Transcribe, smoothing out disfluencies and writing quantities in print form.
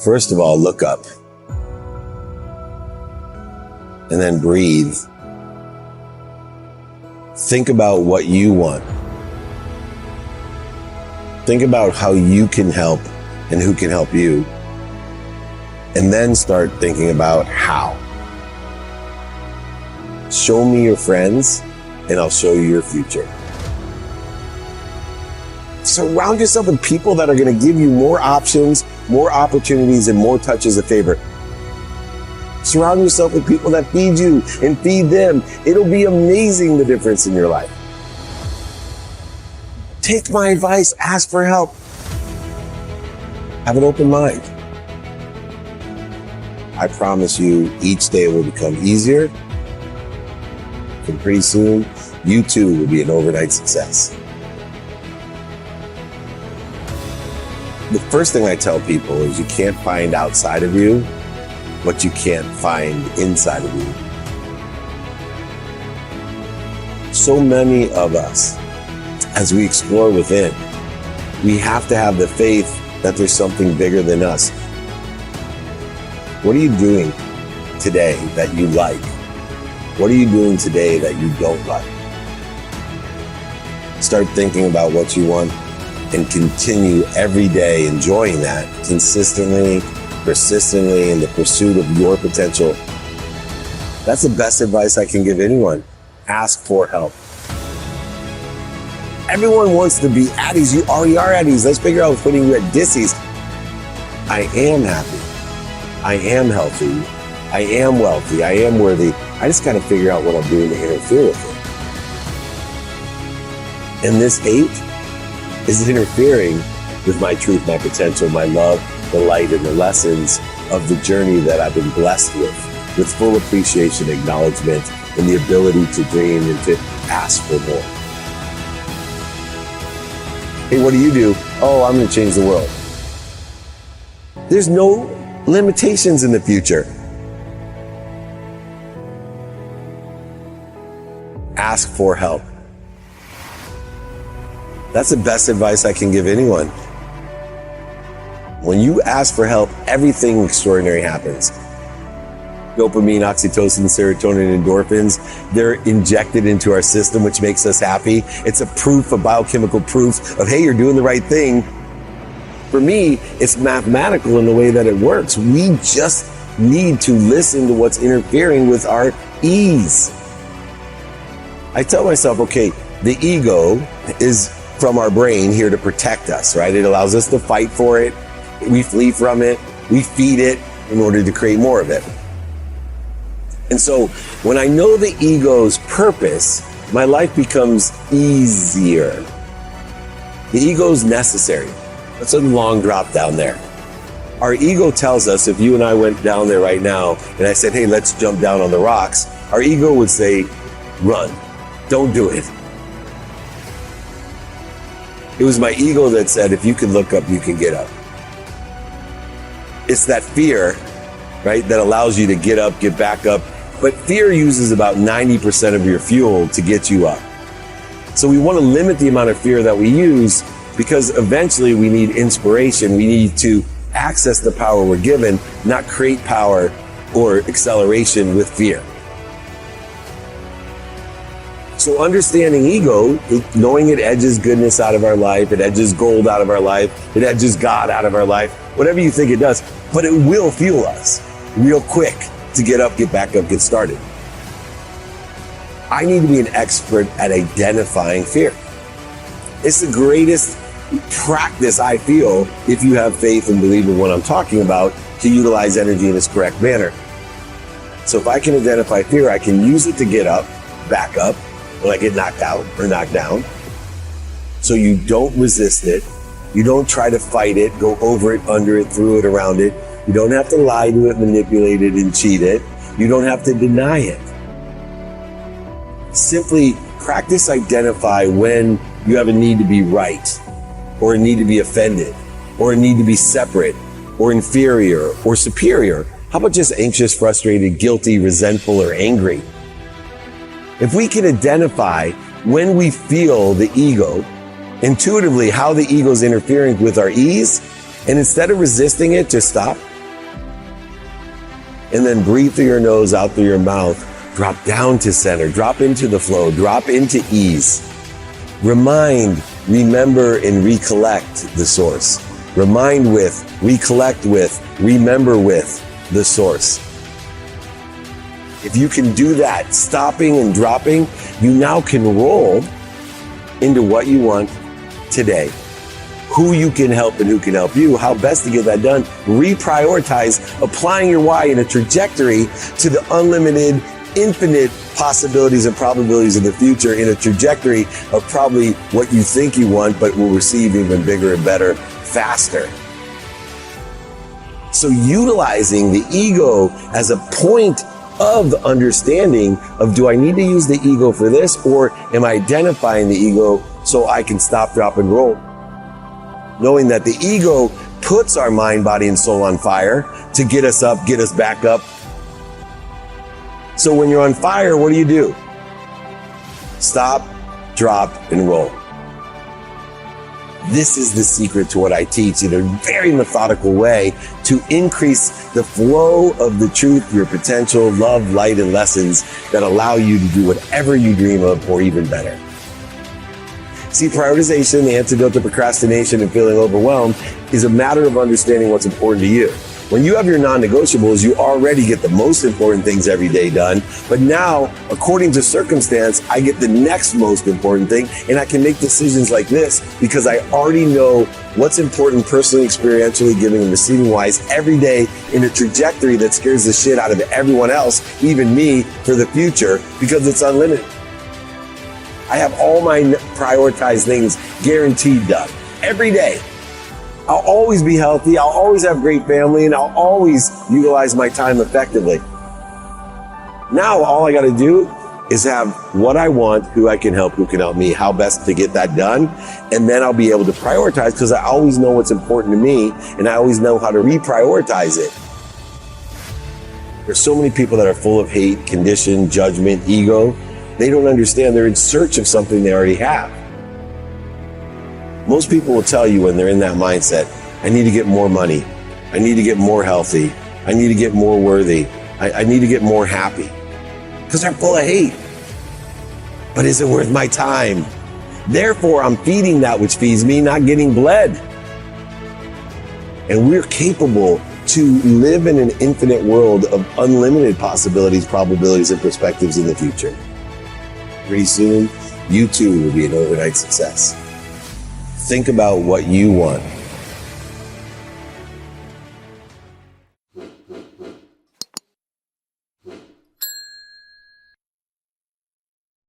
First of all, look up. And then breathe. Think about what you want. Think about how you can help and who can help you. And then start thinking about how. Show me your friends and I'll show you your future. Surround yourself with people that are going to give you more options, more opportunities, and more touches of favor. Surround yourself with people that feed you and feed them. It'll be amazing, the difference in your life. Take my advice, ask for help. Have an open mind. I promise you, each day will become easier. And pretty soon, you too will be an overnight success. The first thing I tell people is you can't find outside of you what you can't find inside of you. So many of us, as we explore within, we have to have the faith that there's something bigger than us. What are you doing today that you like? What are you doing today that you don't like? Start thinking about what you want and continue every day enjoying that consistently, persistently in the pursuit of your potential. That's the best advice I can give anyone. Ask for help. Everyone wants to be at ease. You already are at ease. Let's figure out putting you at dis-ease. I am happy. I am healthy. I am wealthy. I am worthy. I just got to figure out what I'm doing to interfere with it. And this 8 is interfering with my truth, my potential, my love, the light, and the lessons of the journey that I've been blessed with full appreciation, acknowledgement, and the ability to dream and to ask for more. Hey, what do? Oh, I'm going to change the world. There's no limitations in the future. Ask for help. That's the best advice I can give anyone. When you ask for help, everything extraordinary happens. Dopamine, oxytocin, serotonin, endorphins, they're injected into our system, which makes us happy. It's a biochemical proof of, hey, you're doing the right thing. For me, it's mathematical in the way that it works. We just need to listen to what's interfering with our ease. I tell myself, okay, the ego is from our brain here to protect us, right? It allows us to fight for it. We flee from it. We feed it in order to create more of it. And so when I know the ego's purpose, my life becomes easier. The ego's necessary. That's a long drop down there. Our ego tells us, if you and I went down there right now and I said, hey, let's jump down on the rocks, our ego would say, run, don't do it. It was my ego that said, if you can look up, you can get up. It's that fear, right, that allows you to get up, get back up. But fear uses about 90% of your fuel to get you up. So we want to limit the amount of fear that we use, because eventually we need inspiration. We need to access the power we're given, not create power or acceleration with fear. So understanding ego, knowing it edges goodness out of our life, it edges gold out of our life, it edges God out of our life, whatever you think it does, but it will fuel us real quick to get up, get back up, get started. I need to be an expert at identifying fear. It's the greatest practice, I feel, if you have faith and believe in what I'm talking about, to utilize energy in its correct manner. So if I can identify fear, I can use it to get up, back up, when I get knocked out or knocked down. So you don't resist it. You don't try to fight it, go over it, under it, through it, around it. You don't have to lie to it, manipulate it, and cheat it. You don't have to deny it. Simply practice identify when you have a need to be right, or a need to be offended, or a need to be separate, or inferior, or superior. How about just anxious, frustrated, guilty, resentful, or angry? If we can identify when we feel the ego, intuitively how the ego is interfering with our ease, and instead of resisting it, just stop and then breathe through your nose, out through your mouth. Drop down to center, drop into the flow, drop into ease. Remind, remember, and recollect the source. Remind with, recollect with, remember with the source. If you can do that, stopping and dropping, you now can roll into what you want today. Who you can help and who can help you, how best to get that done. Reprioritize, applying your why in a trajectory to the unlimited, infinite possibilities and probabilities of the future, in a trajectory of probably what you think you want, but will receive even bigger and better, faster. So utilizing the ego as a point of the understanding of, do I need to use the ego for this, or am I identifying the ego so I can stop, drop, and roll? Knowing that the ego puts our mind, body, and soul on fire to get us up, get us back up. So when you're on fire, what do? Stop, drop, and roll. This is the secret to what I teach in a very methodical way to increase the flow of the truth, your potential, love, light, and lessons that allow you to do whatever you dream of, or even better. See, prioritization, the antidote to procrastination and feeling overwhelmed, is a matter of understanding what's important to you. When you have your non-negotiables, you already get the most important things every day done. But now, according to circumstance, I get the next most important thing, and I can make decisions like this because I already know what's important personally, experientially, giving and receiving wise every day, in a trajectory that scares the shit out of everyone else, even me, for the future, because it's unlimited. I have all my prioritized things guaranteed done every day. I'll always be healthy. I'll always have great family, and I'll always utilize my time effectively. Now, all I got to do is have what I want, who I can help, who can help me, how best to get that done. And then I'll be able to prioritize, because I always know what's important to me, and I always know how to reprioritize it. There's so many people that are full of hate, condition, judgment, ego. They don't understand. They're in search of something they already have. Most people will tell you when they're in that mindset, I need to get more money. I need to get more healthy. I need to get more worthy. I need to get more happy. Because they're full of hate. But is it worth my time? Therefore, I'm feeding that which feeds me, not getting bled. And we're capable to live in an infinite world of unlimited possibilities, probabilities, and perspectives in the future. Pretty soon, you too will be an overnight success. Think about what you want.